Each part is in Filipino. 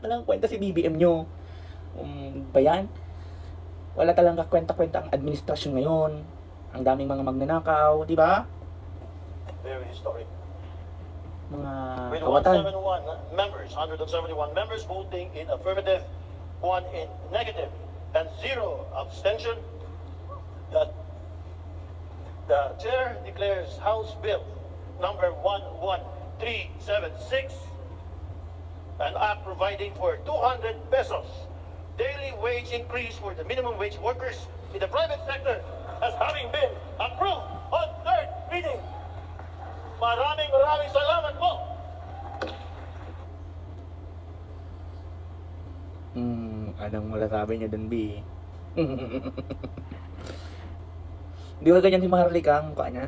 lang kwenta si BBM nyo. Ba yan? Wala talagang kwenta-kwenta ang administrasyon ngayon. Ang daming mga magnanakaw, di ba? Very historic. Mga With kawatan. 171 members voting in affirmative, 1 in negative, and 0 abstention, that the chair declares House Bill number 11376, an act providing for 200 pesos daily wage increase for the minimum wage workers in the private sector as having been approved on third reading. Maraming salamat po. Anong masasabi niyo dun, B? Di ba ganyan si Maharlika ang mukha niya?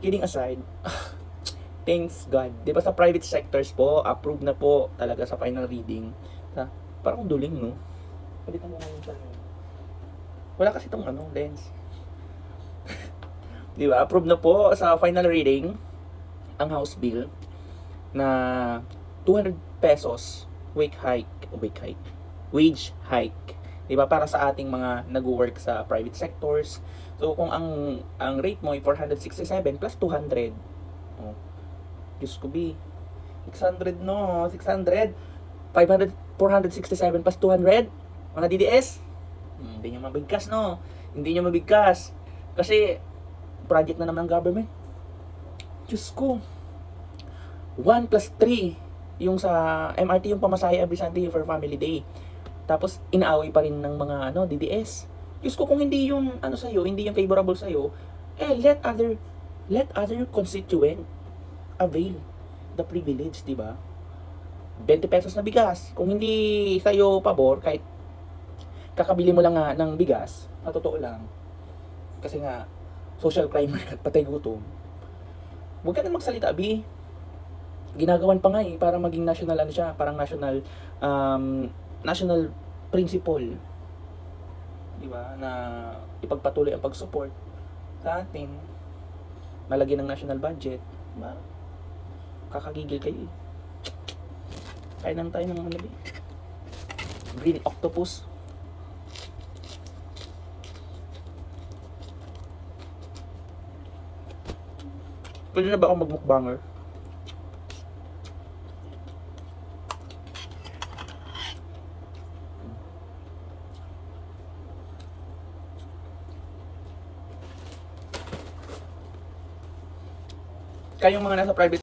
Kidding aside, thanks God. Di ba sa private sectors po, approved na po talaga sa final reading. Parang duling, no? Palitan mo ngayon sa wala kasi itong lens. Di ba? Approved na po sa final reading ang House Bill na 200 pesos wage hike. Di ba? Para sa ating mga nag-work sa private sectors. So kung ang rate mo ay 467 plus 200. Oh. Diyos ko, B. 600, no? 600. 500, 467 plus 200. Mga DDS. Hindi nyo mabigkas, no? Hindi nyo mabigkas. Kasi, project na naman ng government. Diyos ko. 1 plus 3. Yung sa MRT, yung pamasahe every Sunday for family day. Tapos, inaaway pa rin ng mga DDS. Diyos ko, kung hindi yung sa'yo, hindi yung favorable sa'yo, let other constituent avail the privilege, di ba? 20 pesos na bigas. Kung hindi sa'yo pabor, kahit kakabili mo lang nga ng bigas, na totoo lang, kasi nga, social crime at patay gutom, huwag ka na magsalita, B. Ginagawan pa nga para maging national, parang national principle, di ba, na ipagpatuloy ang pag-support sa atin, malagyan ng national budget, di ba? Kakagigil kayo eh. Kain lang tayo ng green octopus. Pwede na ba ako magmukbanger? Kayong mga nasa private